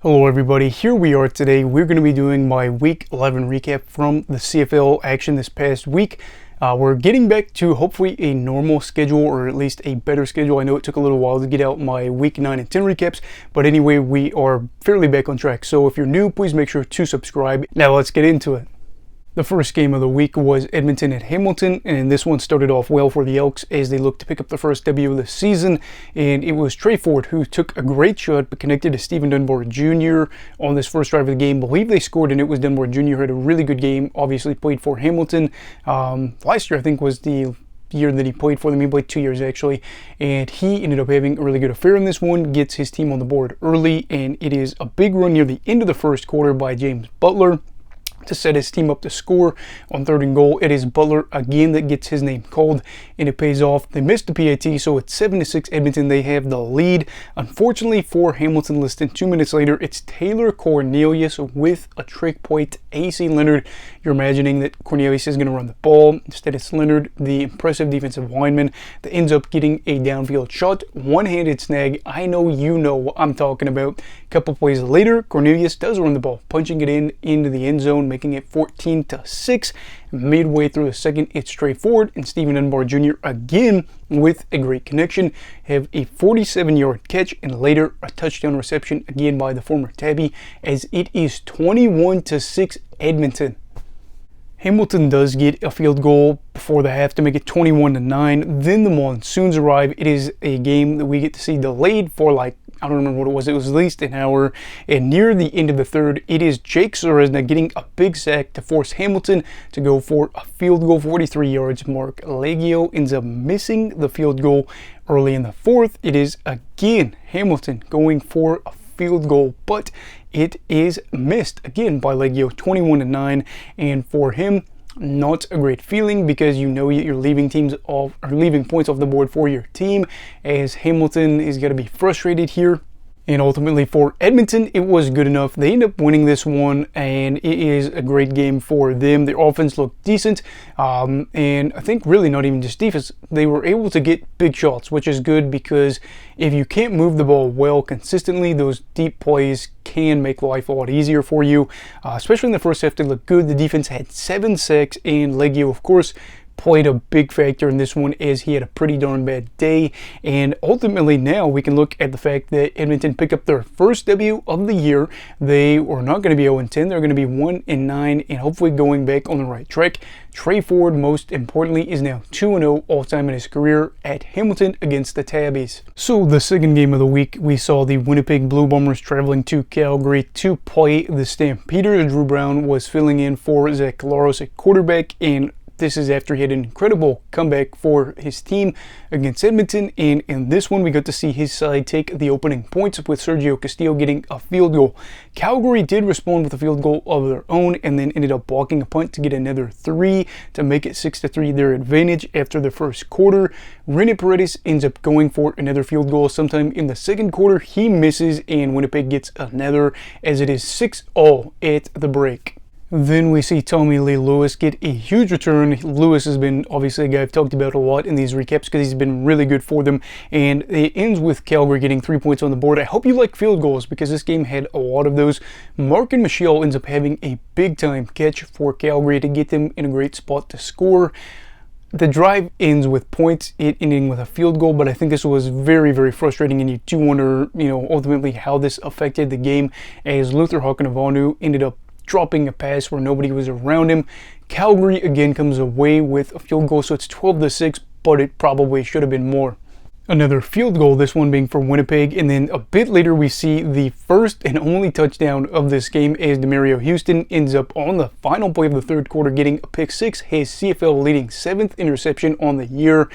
Hello everybody, here we are today. We're going to be doing my week 11 recap from the CFL action this past week. We're getting back to hopefully a normal schedule, or at least a better schedule. I know it took a little while to get out my week 9 and 10 recaps, but anyway, we are fairly back on track. So if you're new, please make sure to subscribe. Now let's get into it. The first game of the week was Edmonton at Hamilton, and this one started off well for the Elks as they looked to pick up the first W of the season. And it was Trey Ford who took a great shot but connected to Stephen Dunbar Jr. on this first drive of the game. I believe they scored, and it was Dunbar Jr. who had a really good game. Obviously played for Hamilton. Last year I think was the year that he played for them. He played 2 years actually, and he ended up having a really good affair in this one. Gets his team on the board early, and it is a big run near the end of the first quarter by James Butler to set his team up to score on 3rd and goal. It is Butler again that gets his name called, and it pays off. They missed the PAT, so it's 7-6 Edmonton. They have the lead. Unfortunately for Hamilton, less than 2 minutes later, it's Taylor Cornelius with a trick play to AC Leonard. You're imagining that Cornelius is going to run the ball. Instead, it's Leonard, the impressive defensive lineman, that ends up getting a downfield shot. One-handed snag. I know you know what I'm talking about. A couple plays later, Cornelius does run the ball, punching it into the end zone, making it 14-6. Midway through the second, it's Trey Ford and Stephen Dunbar Jr. again with a great connection. Have a 47-yard catch, and later a touchdown reception again by the former Tabby, as it is 21-6 Edmonton. Hamilton does get a field goal before the half to make it 21-9. Then the Monsoons arrive. It is a game that we get to see delayed for I don't remember what it was. It was at least an hour. And near the end of the third, it is Jake Ceresna getting a big sack to force Hamilton to go for a field goal, 43 yards. Mark Leggio ends up missing the field goal early in the fourth. It is again Hamilton going for a field goal, but it is missed again by Leggio, 21-9. And for him, not a great feeling, because you know you're leaving points off the board for your team, as Hamilton is going to be frustrated here. And ultimately for Edmonton, it was good enough. They end up winning this one, and it is a great game for them. Their offense looked decent, and I think really not even just defense. They were able to get big shots, which is good, because if you can't move the ball well consistently, those deep plays can make life a lot easier for you. Especially in the first half, they looked good. The defense had 7 sacks, and Leggio, of course, played a big factor in this one, as he had a pretty darn bad day. And ultimately now we can look at the fact that Edmonton picked up their first W of the year. They were not going to be 0-10. They're going to be 1-9, and hopefully going back on the right track. Trey Ford, most importantly, is now 2-0 all-time in his career at Hamilton against the Tabbies. So the second game of the week, we saw the Winnipeg Blue Bombers traveling to Calgary to play the Stampeders. Drew Brown was filling in for Zach Collaros at quarterback, and this is after he had an incredible comeback for his team against Edmonton, and in this one we got to see his side take the opening points with Sergio Castillo getting a field goal. Calgary did respond with a field goal of their own, and then ended up blocking a punt to get another 3 to make it 6-3 their advantage after the first quarter. René Paredes ends up going for another field goal sometime in the second quarter. He misses, and Winnipeg gets another, as it is 6-all at the break. Then we see Tommy Lee Lewis get a huge return. Lewis has been obviously a guy I've talked about a lot in these recaps, because he's been really good for them. And it ends with Calgary getting 3 points on the board. I hope you like field goals, because this game had a lot of those. Markin Michel ends up having a big time catch for Calgary to get them in a great spot to score. The drive ends with points, it ending with a field goal, but I think this was very, very frustrating, and you do wonder, ultimately how this affected the game, as Luther Hakanavanu ended up dropping a pass where nobody was around him. Calgary again comes away with a field goal, so it's 12-6, but it probably should have been more. Another field goal, this one being for Winnipeg, and then a bit later we see the first and only touchdown of this game, as Demario Houston ends up on the final play of the third quarter getting a pick 6, his CFL leading 7th interception on the year.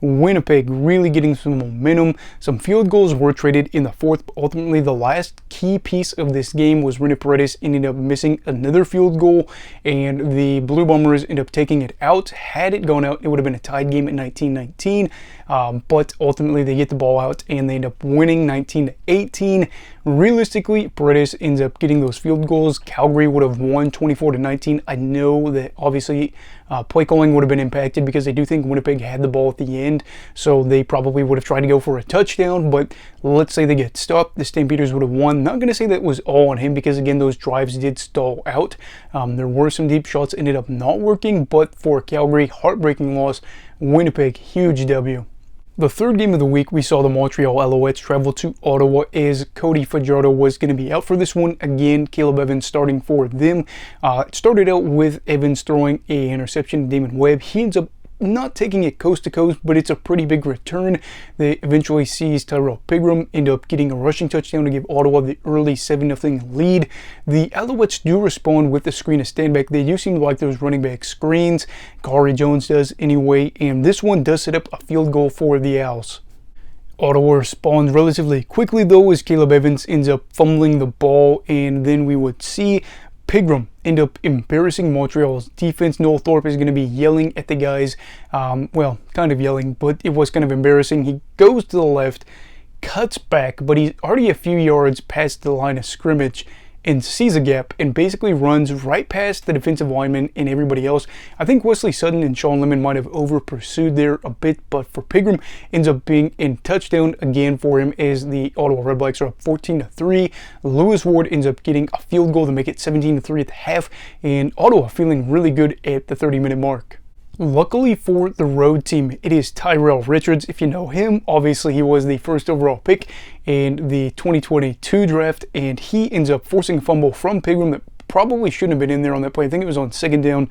Winnipeg really getting some momentum. Some field goals were traded in the fourth, but ultimately the last key piece of this game was René Paredes ended up missing another field goal, and the Blue Bombers end up taking it out. Had it gone out, it would have been a tied game at 19-19, but ultimately they get the ball out and they end up winning 19-18. Realistically, Paredes ends up getting those field goals. Calgary would have won 24-19. I know that obviously Play calling would have been impacted because I do think Winnipeg had the ball at the end, so they probably would have tried to go for a touchdown, but let's say they get stopped, the Stampeders would have won. Not going to say that was all on him because, again, those drives did stall out. There were some deep shots, ended up not working, but for Calgary, heartbreaking loss. Winnipeg, huge W. The third game of the week, we saw the Montreal Alouettes travel to Ottawa as Cody Fajardo was going to be out for this one. Again, Caleb Evans starting for them. It started out with Evans throwing an interception to Damon Webb. He ends up not taking it coast to coast, but it's a pretty big return. They eventually sees Tyrell Pigram end up getting a rushing touchdown to give Ottawa the early 7-0 lead. The Alouettes do respond with the screen of standback. They do seem to like those running back screens. Kari Jones does anyway, and this one does set up a field goal for the Owls. Ottawa responds relatively quickly though as Caleb Evans ends up fumbling the ball, and then we would see Pigram end up embarrassing Montreal's defense. Noel Thorpe is going to be yelling at the guys. Well, kind of yelling, but it was kind of embarrassing. He goes to the left, cuts back, but he's already a few yards past the line of scrimmage and sees a gap and basically runs right past the defensive lineman and everybody else. I think Wesley Sutton and Sean Lemon might have over pursued there a bit, but for Pigram, ends up being in touchdown again for him as the Ottawa Redblacks are up 14-3. Lewis Ward ends up getting a field goal to make it 17-3 at the half, and Ottawa feeling really good at the 30-minute mark. Luckily for the road team, it is Tyrell Richards. If you know him, obviously he was the first overall pick in the 2022 draft, and he ends up forcing a fumble from Pigram that probably shouldn't have been in there on that play. I think it was on second down,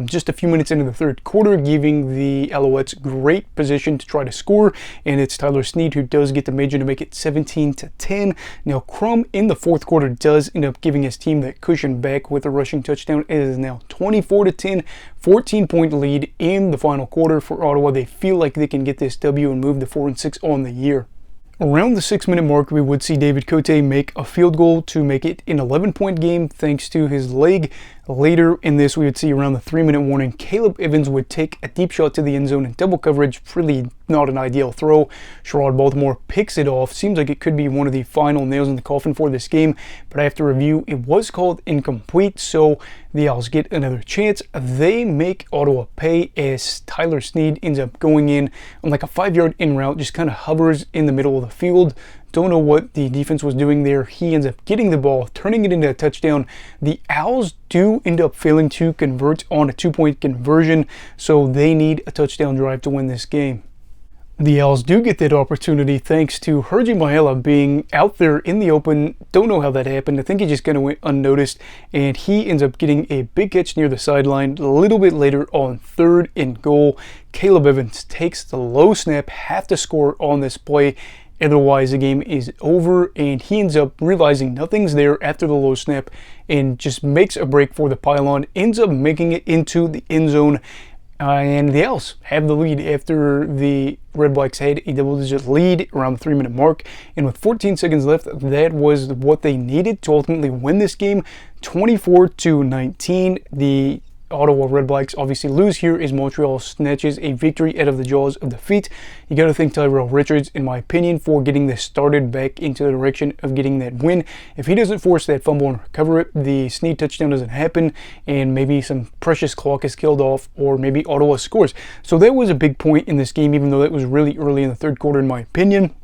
just a few minutes into the third quarter, giving the Alouettes great position to try to score, and it's Tyler Snead who does get the major to make it 17-10. Now Crum in the fourth quarter does end up giving his team that cushion back with a rushing touchdown. It is now 24-10, 14-point lead in the final quarter for Ottawa. They feel like they can get this W and move to 4-6 on the year. Around the 6-minute mark, we would see David Cote make a field goal to make it an 11-point game thanks to his leg. Later in this, we would see around the 3-minute warning, Caleb Evans would take a deep shot to the end zone in double coverage. Really not an ideal throw. Sherrod Baltimore picks it off. Seems like it could be one of the final nails in the coffin for this game, but after review, it was called incomplete, so the Owls get another chance. They make Ottawa pay as Tyler Snead ends up going in on like a 5-yard in route, just kind of hovers in the middle of the field. Don't know what the defense was doing there. He ends up getting the ball, turning it into a touchdown. The Owls do end up failing to convert on a 2-point conversion, so they need a touchdown drive to win this game. The Owls do get that opportunity thanks to Hergy Mahela being out there in the open. Don't know how that happened. I think he just kind of went unnoticed, and he ends up getting a big catch near the sideline. A little bit later on 3rd and goal, Caleb Evans takes the low snap, have to score on this play. Otherwise, the game is over, and he ends up realizing nothing's there after the low snap and just makes a break for the pylon, ends up making it into the end zone, and the Owls have the lead after the Redblacks had a double-digit lead around the 3-minute mark, and with 14 seconds left, that was what they needed to ultimately win this game, 24-19. The Ottawa Redblacks obviously lose here as Montreal snatches a victory out of the jaws of defeat. You got to thank Tyrell Richards, in my opinion, for getting this started back into the direction of getting that win. If he doesn't force that fumble and recover it, the Snead touchdown doesn't happen, and maybe some precious clock is killed off, or maybe Ottawa scores. So that was a big point in this game, even though that was really early in the third quarter, in my opinion.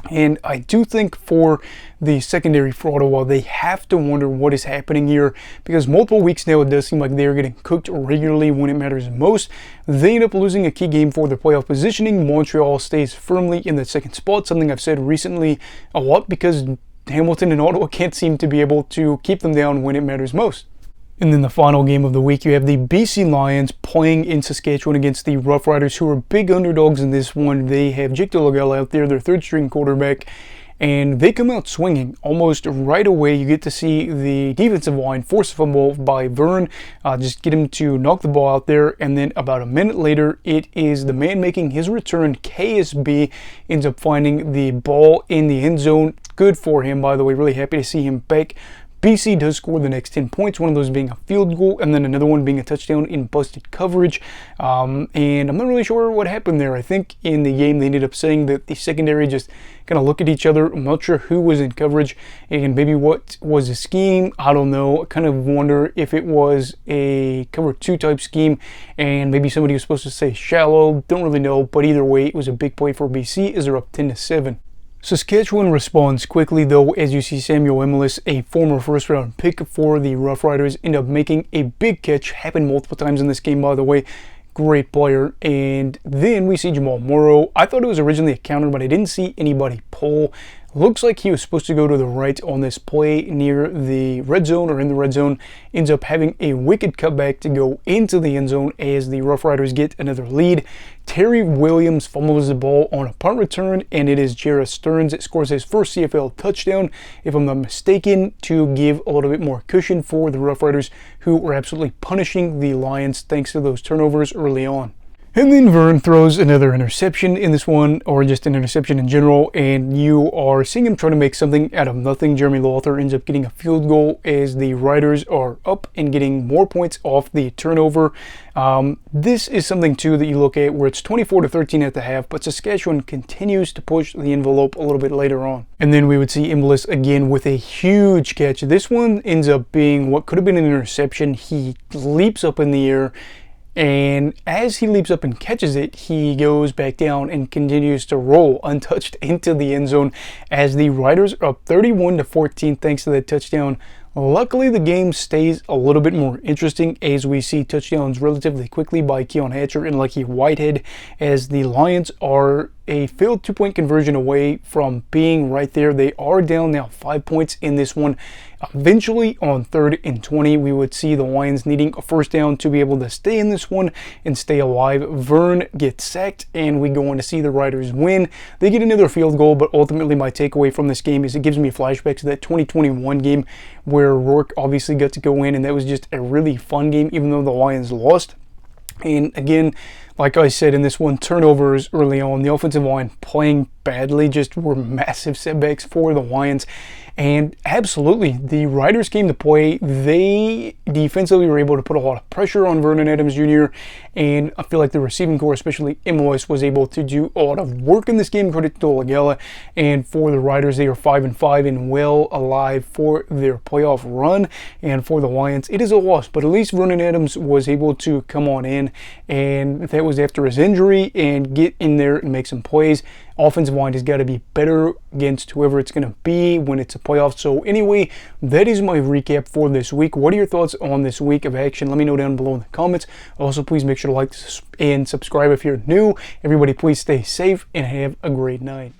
And I do think for the secondary for Ottawa, they have to wonder what is happening here, because multiple weeks now it does seem like they're getting cooked regularly when it matters most. They end up losing a key game for their playoff positioning. Montreal stays firmly in the second spot, something I've said recently a lot, because Hamilton and Ottawa can't seem to be able to keep them down when it matters most. And then the final game of the week, you have the BC Lions playing in Saskatchewan against the Rough Riders, who are big underdogs in this one. They have Jake DeLaGale out there, their third-string quarterback, and they come out swinging almost right away. You get to see the defensive line force a fumble by Vern, just get him to knock the ball out there, and then about a minute later, it is the man making his return, KSB, ends up finding the ball in the end zone. Good for him, by the way. Really happy to see him back BC does score the next 10 points, one of those being a field goal, and then another one being a touchdown in busted coverage. And I'm not really sure what happened there. I think in the game they ended up saying that the secondary just kind of look at each other. I'm not sure who was in coverage and maybe what was the scheme. I don't know. I kind of wonder if it was a cover 2 type scheme and maybe somebody was supposed to say shallow. Don't really know, but either way, it was a big play for BC as they're up 10-7. Saskatchewan responds quickly though, as you see Samuel Emilus, a former first round pick for the Rough Riders, end up making a big catch. Happened multiple times in this game, by the way. Great player. And then we see Jamal Morrow. I thought it was originally a counter, but I didn't see anybody pull. Looks like he was supposed to go to the right on this play near the red zone or in the red zone. Ends up having a wicked cutback to go into the end zone as the Rough Riders get another lead. Terry Williams fumbles the ball on a punt return, and it is Jarrett Stearns that scores his first CFL touchdown, if I'm not mistaken, to give a little bit more cushion for the Rough Riders, who were absolutely punishing the Lions thanks to those turnovers early on. And then Vern throws another interception in this one, or just an interception in general, and you are seeing him trying to make something out of nothing. Jeremy Lawther ends up getting a field goal as the Riders are up and getting more points off the turnover. This is something too that you look at where it's 24-13 at the half, but Saskatchewan continues to push the envelope a little bit later on. And then we would see Emilus again with a huge catch. This one ends up being what could have been an interception. He leaps up in the air, and as he leaps up and catches it, he goes back down and continues to roll untouched into the end zone as the Riders are up 31-14 thanks to that touchdown. Luckily, the game stays a little bit more interesting as we see touchdowns relatively quickly by Keon Hatcher and Lucky Whitehead, as the Lions are a failed 2-point conversion away from being right there. They are down now 5 points in this one. Eventually, on 3rd and 20, we would see the Lions needing a first down to be able to stay in this one and stay alive. Vern gets sacked, and we go on to see the Riders win. They get another field goal, but ultimately my takeaway from this game is it gives me flashbacks to that 2021 game where Rourke obviously got to go in, and that was just a really fun game, even though the Lions lost. And again, like I said in this one, turnovers early on, the offensive line playing badly just were massive setbacks for the Lions. And absolutely, the Riders came to play. They defensively were able to put a lot of pressure on Vernon Adams Jr. And I feel like the receiving core, especially Emilus, was able to do a lot of work in this game, credit to Lagella. And for the Riders, they are 5-5 and well alive for their playoff run. And for the Lions, it is a loss, but at least Vernon Adams was able to come on in, and that was after his injury, and get in there and make some plays. Offensive line has got to be better against whoever it's going to be when it's a playoff. So anyway, that is my recap for this week. What are your thoughts on this week of action? Let me know down below in the comments. Also, please make sure to like and subscribe if you're new. Everybody, please stay safe and have a great night.